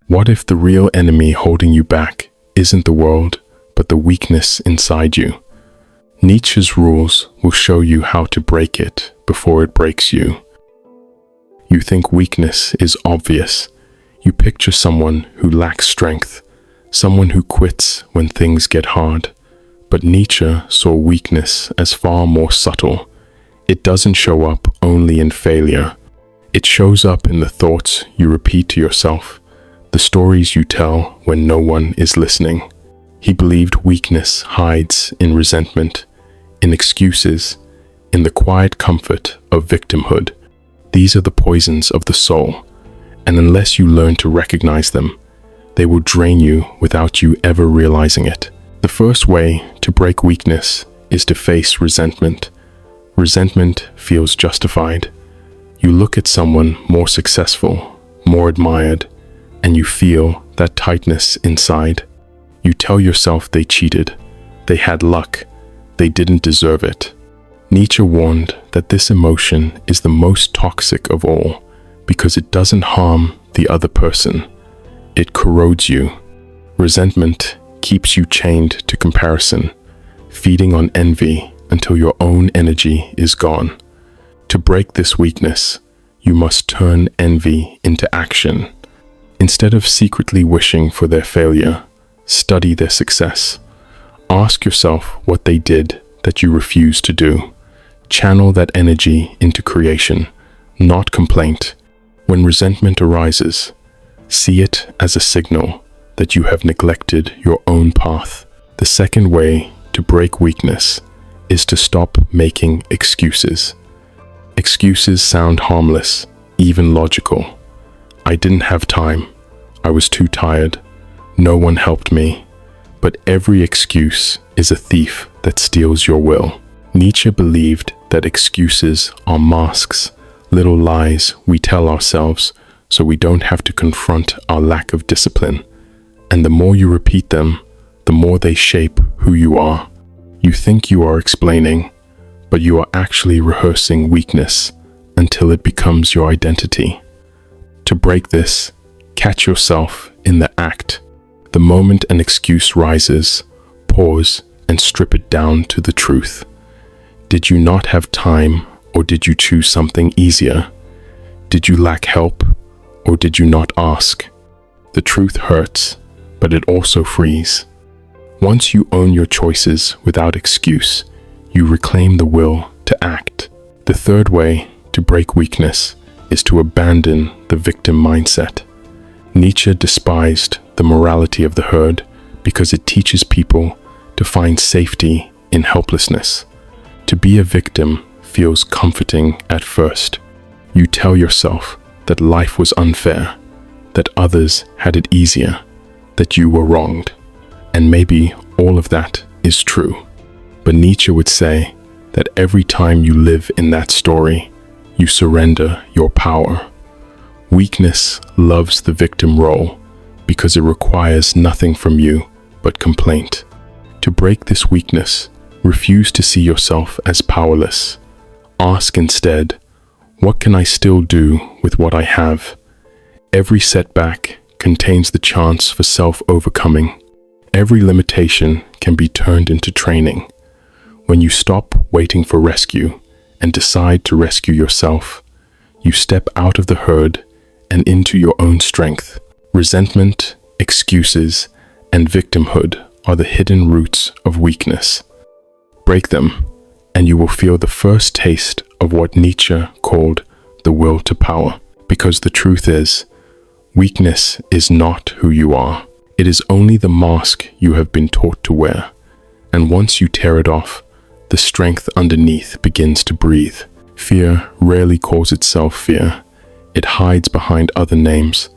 What if the real enemy holding you back isn't the world, but the weakness inside you? Nietzsche's rules will show you how to break it before it breaks you. You think weakness is obvious. You picture someone who lacks strength, someone who quits when things get hard. But Nietzsche saw weakness as far more subtle. It doesn't show up only in failure. It shows up in the thoughts you repeat to yourself, the stories you tell when no one is listening. He believed weakness hides in resentment, in excuses, in the quiet comfort of victimhood. These are the poisons of the soul, and unless you learn to recognize them, they will drain you without you ever realizing it. The first way to break weakness is to face resentment. Resentment feels justified. You look at someone more successful, more admired, and you feel that tightness inside. You tell yourself they cheated, they had luck, they didn't deserve it. Nietzsche warned that this emotion is the most toxic of all because it doesn't harm the other person. It corrodes you. Resentment keeps you chained to comparison, feeding on envy until your own energy is gone. To break this weakness, you must turn envy into action. Instead of secretly wishing for their failure, study their success. Ask yourself what they did that you refuse to do. Channel that energy into creation, not complaint. When resentment arises, see it as a signal that you have neglected your own path. The second way to break weakness is to stop making excuses. Excuses sound harmless, even logical. I didn't have time. I was too tired. No one helped me. But every excuse is a thief that steals your will. Nietzsche believed that excuses are masks, little lies we tell ourselves so we don't have to confront our lack of discipline. And the more you repeat them, the more they shape who you are. You think you are explaining, but you are actually rehearsing weakness until it becomes your identity. To break this, catch yourself in the act. The moment an excuse rises, pause and strip it down to the truth. Did you not have time, or did you choose something easier? Did you lack help, or did you not ask? The truth hurts, but it also frees. Once you own your choices without excuse, you reclaim the will to act. The third way to break weakness is to abandon the victim mindset. Nietzsche despised the morality of the herd because it teaches people to find safety in helplessness. To be a victim feels comforting at first. You tell yourself that life was unfair, that others had it easier, that you were wronged. And maybe all of that is true. But Nietzsche would say that every time you live in that story, you surrender your power. Weakness loves the victim role because it requires nothing from you but complaint. To break this weakness, refuse to see yourself as powerless. Ask instead, what can I still do with what I have? Every setback contains the chance for self-overcoming. Every limitation can be turned into training. When you stop waiting for rescue and decide to rescue yourself, you step out of the herd and into your own strength. Resentment, excuses, and victimhood are the hidden roots of weakness. Break them, and you will feel the first taste of what Nietzsche called the will to power. Because the truth is, weakness is not who you are. It is only the mask you have been taught to wear. And once you tear it off, the strength underneath begins to breathe. Fear rarely calls itself fear. It hides behind other names.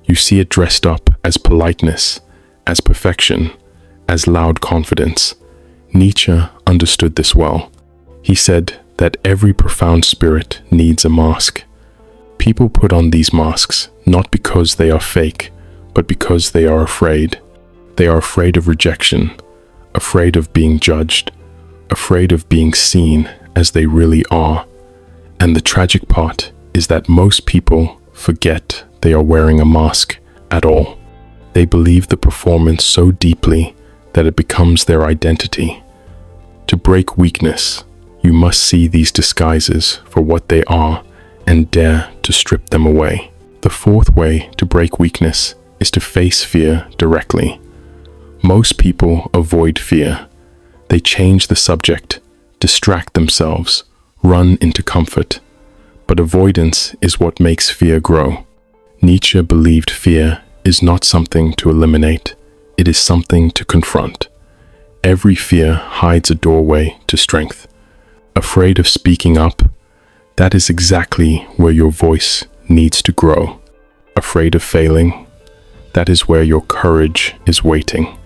You see it dressed up as politeness, as perfection, as loud confidence. Nietzsche understood this well. He said that every profound spirit needs a mask. People put on these masks not because they are fake, but because they are afraid. They are afraid of rejection, afraid of being judged, afraid of being seen as they really are. And the tragic part is that most people forget they are wearing a mask at all. They believe the performance so deeply that it becomes their identity. To break weakness, you must see these disguises for what they are and dare to strip them away. The fourth way to break weakness is to face fear directly. Most people avoid fear. They change the subject, distract themselves, run into comfort. But avoidance is what makes fear grow. Nietzsche believed fear is not something to eliminate, it is something to confront. Every fear hides a doorway to strength. Afraid of speaking up? That is exactly where your voice needs to grow. Afraid of failing? That is where your courage is waiting.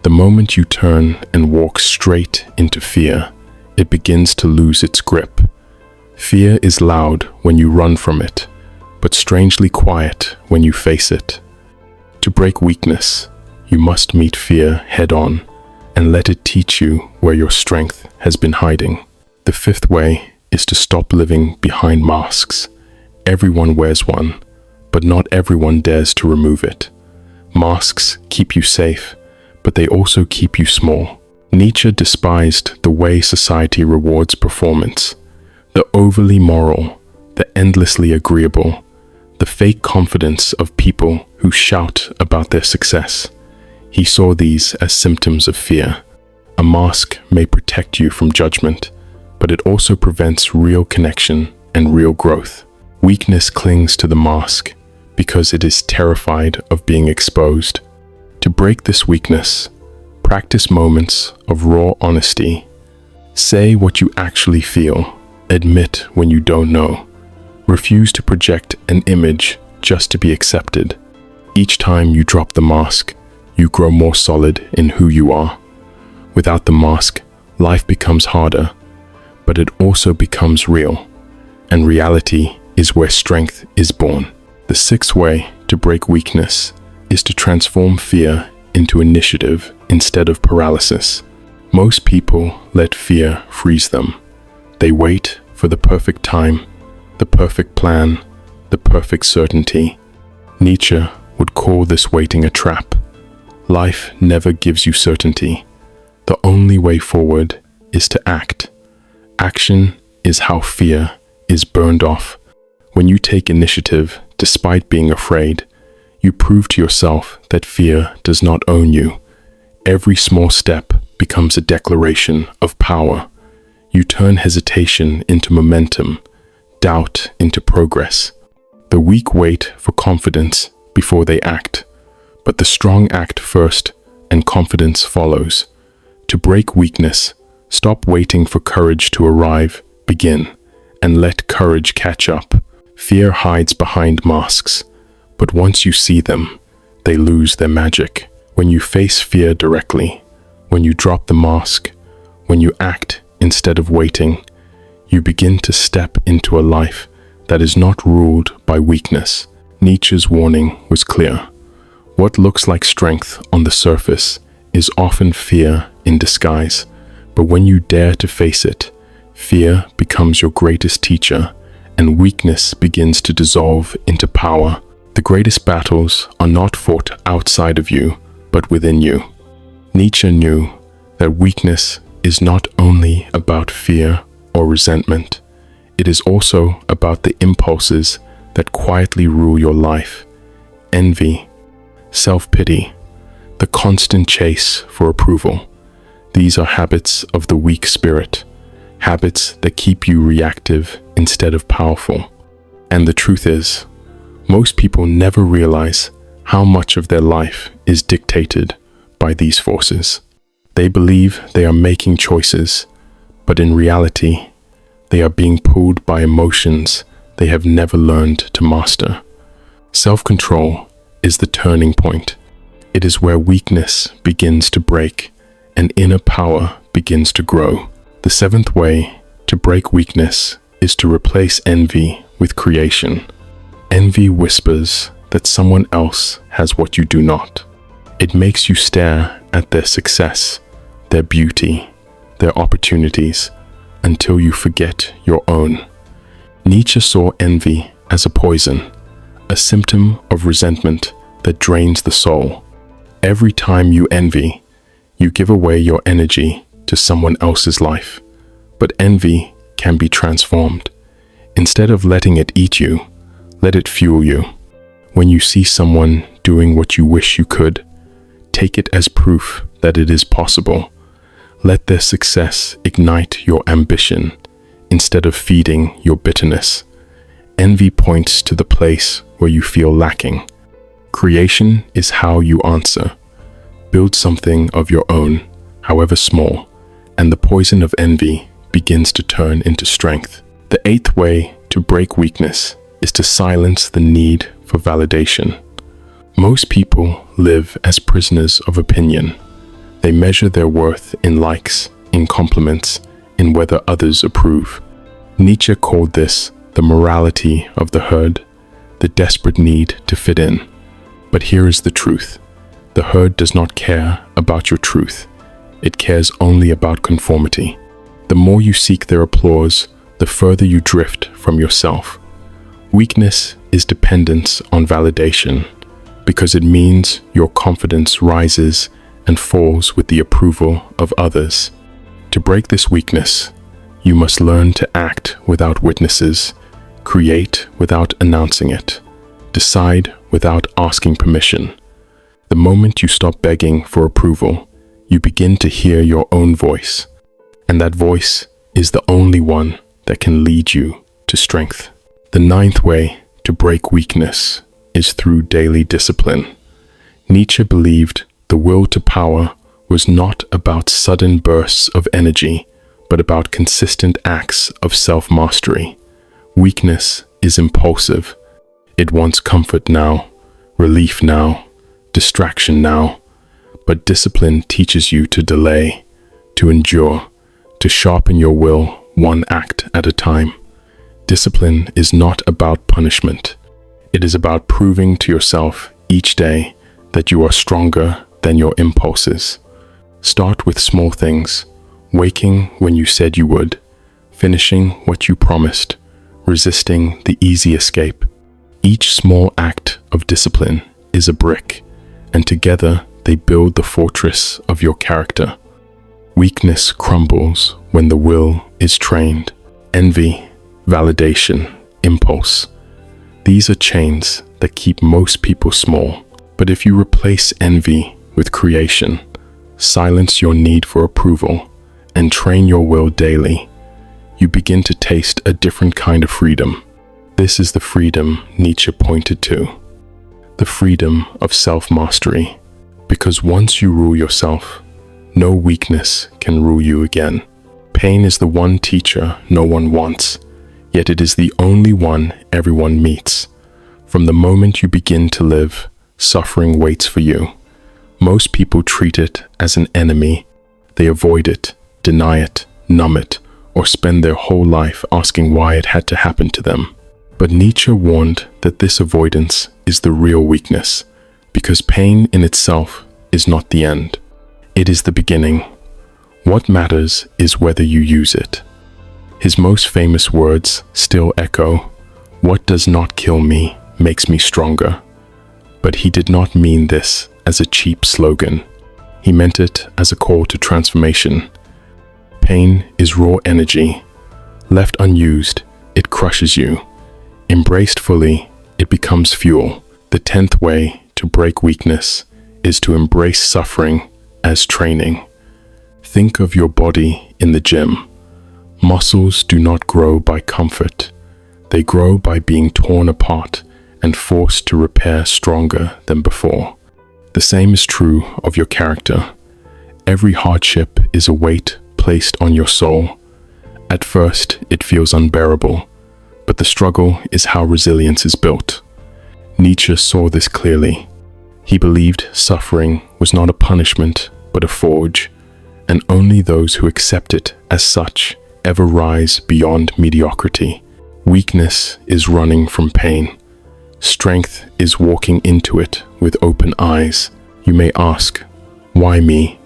The moment you turn and walk straight into fear, it begins to lose its grip. Fear is loud when you run from it, but strangely quiet when you face it. To break weakness, you must meet fear head-on and let it teach you where your strength has been hiding. The fifth way is to stop living behind masks. Everyone wears one, but not everyone dares to remove it. Masks keep you safe, but they also keep you small. Nietzsche despised the way society rewards performance. The overly moral, the endlessly agreeable, the fake confidence of people who shout about their success. He saw these as symptoms of fear. A mask may protect you from judgment, but it also prevents real connection and real growth. Weakness clings to the mask because it is terrified of being exposed. To break this weakness, practice moments of raw honesty. Say what you actually feel. Admit when you don't know. Refuse to project an image just to be accepted. Each time you drop the mask, you grow more solid in who you are. Without the mask, life becomes harder, but it also becomes real. And reality is where strength is born. The sixth way to break weakness is to transform fear into initiative instead of paralysis. Most people let fear freeze them. They wait for the perfect time, the perfect plan, the perfect certainty. Nietzsche would call this waiting a trap. Life never gives you certainty. The only way forward is to act. Action is how fear is burned off. When you take initiative despite being afraid, you prove to yourself that fear does not own you. Every small step becomes a declaration of power. You turn hesitation into momentum, doubt into progress. The weak wait for confidence before they act, but the strong act first and confidence follows. To break weakness, stop waiting for courage to arrive, begin, and let courage catch up. Fear hides behind masks, but once you see them, they lose their magic. When you face fear directly, when you drop the mask, when you act instead of waiting, you begin to step into a life that is not ruled by weakness. Nietzsche's warning was clear. What looks like strength on the surface is often fear in disguise, but when you dare to face it, fear becomes your greatest teacher, and weakness begins to dissolve into power. The greatest battles are not fought outside of you, but within you. Nietzsche knew that weakness is not only about fear or resentment, it is also about the impulses that quietly rule your life. Envy, self-pity, the constant chase for approval. These are habits of the weak spirit, habits that keep you reactive instead of powerful. And the truth is, most people never realize how much of their life is dictated by these forces. They believe they are making choices, but in reality, they are being pulled by emotions they have never learned to master. Self-control is the turning point. It is where weakness begins to break and inner power begins to grow. The seventh way to break weakness is to replace envy with creation. Envy whispers that someone else has what you do not. It makes you stare at their success, their beauty, their opportunities, until you forget your own. Nietzsche saw envy as a poison, a symptom of resentment that drains the soul. Every time you envy, you give away your energy to someone else's life. But envy can be transformed. Instead of letting it eat you, let it fuel you. When you see someone doing what you wish you could, take it as proof that it is possible. Let their success ignite your ambition instead of feeding your bitterness. Envy points to the place where you feel lacking. Creation is how you answer. Build something of your own, however small, and the poison of envy begins to turn into strength. The eighth way to break weakness is to silence the need for validation. Most people live as prisoners of opinion. They measure their worth in likes, in compliments, in whether others approve. Nietzsche called this the morality of the herd, the desperate need to fit in. But here is the truth. The herd does not care about your truth. It cares only about conformity. The more you seek their applause, the further you drift from yourself. Weakness is dependence on validation, because it means your confidence rises and falls with the approval of others. To break this weakness, you must learn to act without witnesses, create without announcing it, decide without asking permission. The moment you stop begging for approval, you begin to hear your own voice, and that voice is the only one that can lead you to strength. The ninth way to break weakness is through daily discipline. Nietzsche believed the will to power was not about sudden bursts of energy, but about consistent acts of self-mastery. Weakness is impulsive. It wants comfort now, relief now, distraction now. But discipline teaches you to delay, to endure, to sharpen your will one act at a time. Discipline is not about punishment. It is about proving to yourself each day that you are stronger than your impulses. Start with small things, waking when you said you would, finishing what you promised, resisting the easy escape. Each small act of discipline is a brick, and together they build the fortress of your character. Weakness crumbles when the will is trained. Envy, validation, impulse. These are chains that keep most people small. But if you replace envy with creation, silence your need for approval, and train your will daily, you begin to taste a different kind of freedom. This is the freedom Nietzsche pointed to. The freedom of self-mastery. Because once you rule yourself, no weakness can rule you again. Pain is the one teacher no one wants, yet it is the only one everyone meets. From the moment you begin to live, suffering waits for you. Most people treat it as an enemy. They avoid it, deny it, numb it, or spend their whole life asking why it had to happen to them. But Nietzsche warned that this avoidance is the real weakness, because pain in itself is not the end. It is the beginning. What matters is whether you use it. His most famous words still echo, "What does not kill me makes me stronger." But he did not mean this as a cheap slogan. He meant it as a call to transformation. Pain is raw energy. Left unused, it crushes you. Embraced fully, it becomes fuel. The 10th way to break weakness is to embrace suffering as training. Think of your body in the gym. Muscles do not grow by comfort. They grow by being torn apart and forced to repair stronger than before. The same is true of your character. Every hardship is a weight placed on your soul. At first, it feels unbearable, but the struggle is how resilience is built. Nietzsche saw this clearly. He believed suffering was not a punishment, but a forge, and only those who accept it as such ever rise beyond mediocrity. Weakness is running from pain. Strength is walking into it with open eyes. You may ask, why me?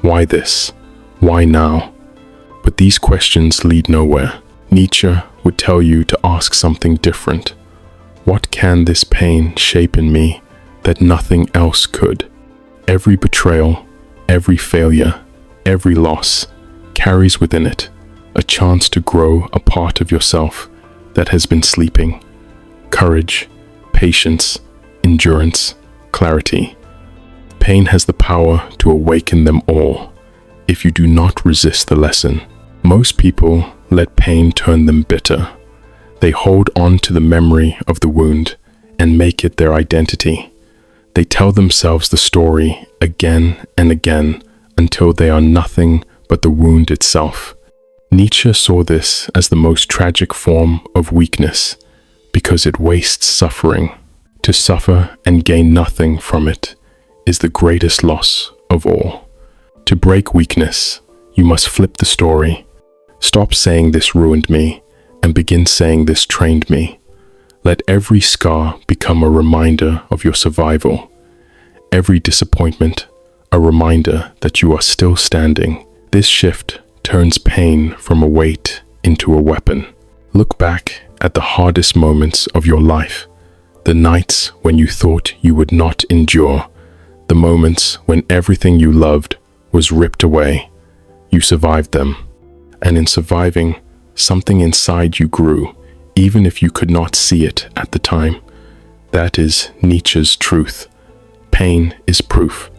Why this? Why now? But these questions lead nowhere. Nietzsche would tell you to ask something different. What can this pain shape in me that nothing else could. Every betrayal, every failure, every loss carries within it a chance to grow a part of yourself that has been sleeping. Courage, patience, endurance, clarity. Pain has the power to awaken them all if you do not resist the lesson. Most people let pain turn them bitter. They hold on to the memory of the wound and make it their identity. They tell themselves the story again and again until they are nothing but the wound itself. Nietzsche saw this as the most tragic form of weakness because it wastes suffering. To suffer and gain nothing from it is the greatest loss of all. To break weakness, you must flip the story. Stop saying this ruined me and begin saying this trained me. Let every scar become a reminder of your survival. Every disappointment, a reminder that you are still standing. This shift turns pain from a weight into a weapon. Look back at the hardest moments of your life, the nights when you thought you would not endure, the moments when everything you loved was ripped away. You survived them, and in surviving, something inside you grew, even if you could not see it at the time. That is Nietzsche's truth. Pain is proof.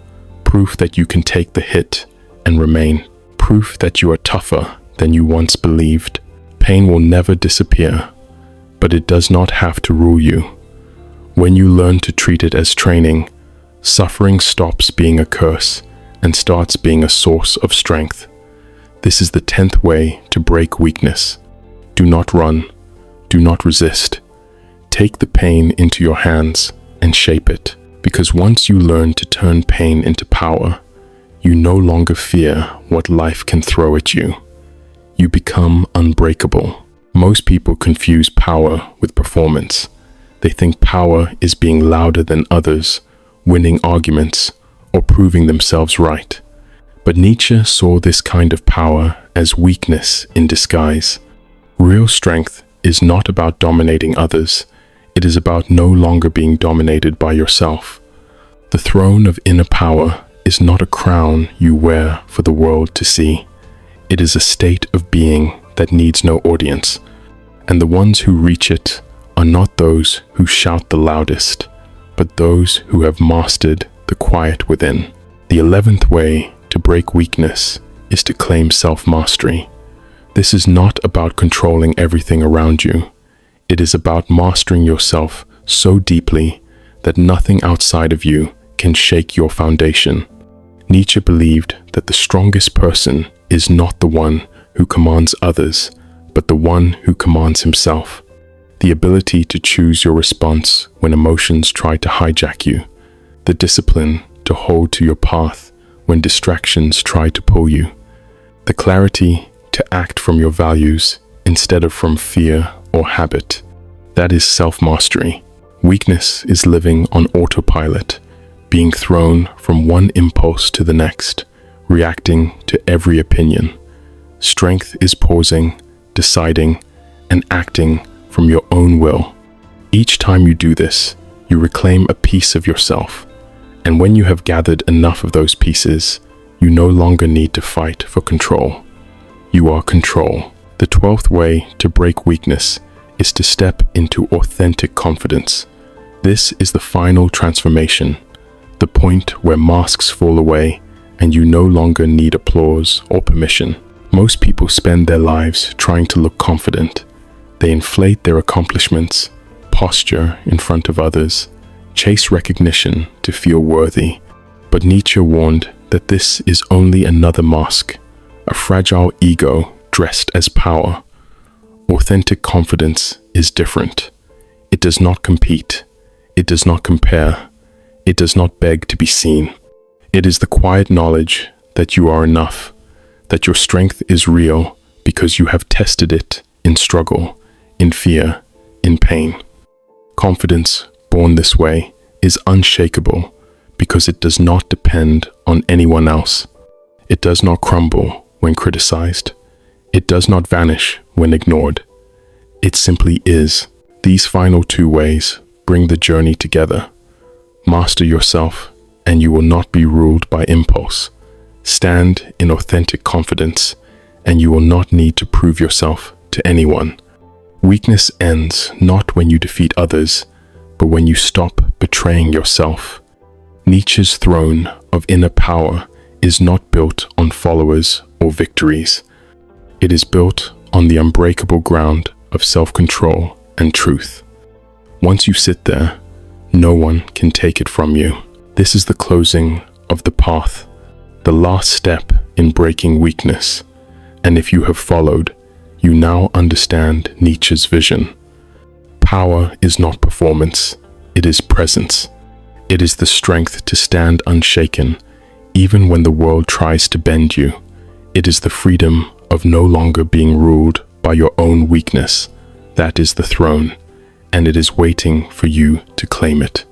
Proof that you can take the hit and remain. Proof that you are tougher than you once believed. Pain will never disappear, but it does not have to rule you. When you learn to treat it as training, suffering stops being a curse and starts being a source of strength. This is the 10th way to break weakness. Do not run. Do not resist. Take the pain into your hands and shape it, because once you learn to turn pain into power, you no longer fear what life can throw at you. You become unbreakable. Most people confuse power with performance. They think power is being louder than others, winning arguments, or proving themselves right. But Nietzsche saw this kind of power as weakness in disguise. Real strength is not about dominating others. It is about no longer being dominated by yourself. The throne of inner power is not a crown you wear for the world to see. It is a state of being that needs no audience, and the ones who reach it are not those who shout the loudest, but those who have mastered the quiet within. The 11th way to break weakness is to claim self-mastery. This is not about controlling everything around you. It is about mastering yourself so deeply that nothing outside of you can shake your foundation. Nietzsche believed that the strongest person is not the one who commands others, but the one who commands himself. The ability to choose your response when emotions try to hijack you. The discipline to hold to your path when distractions try to pull you. The clarity to act from your values instead of from fear or habit. That is self-mastery. Weakness is living on autopilot, being thrown from one impulse to the next, reacting to every opinion. Strength is pausing, deciding, and acting from your own will. Each time you do this, you reclaim a piece of yourself. And when you have gathered enough of those pieces, you no longer need to fight for control. You are control. The 12th way to break weakness is to step into authentic confidence. This is the final transformation, the point where masks fall away and you no longer need applause or permission. Most people spend their lives trying to look confident. They inflate their accomplishments, posture in front of others, chase recognition to feel worthy. But Nietzsche warned that this is only another mask, a fragile ego dressed as power. Authentic confidence is different. It does not compete. It does not compare. It does not beg to be seen. It is the quiet knowledge that you are enough, that your strength is real because you have tested it in struggle, in fear, in pain. Confidence born this way is unshakable because it does not depend on anyone else. It does not crumble when criticized. It does not vanish when ignored. It simply is. These final 2 ways bring the journey together. Master yourself, and you will not be ruled by impulse. Stand in authentic confidence, and you will not need to prove yourself to anyone. Weakness ends not when you defeat others, but when you stop betraying yourself. Nietzsche's throne of inner power is not built on followers or victories. It is built on the unbreakable ground of self-control and truth. Once you sit there, no one can take it from you. This is the closing of the path, the last step in breaking weakness. And if you have followed, you now understand Nietzsche's vision. Power is not performance, it is presence. It is the strength to stand unshaken, even when the world tries to bend you. It is the freedom of no longer being ruled by your own weakness. That is the throne, and it is waiting for you to claim it.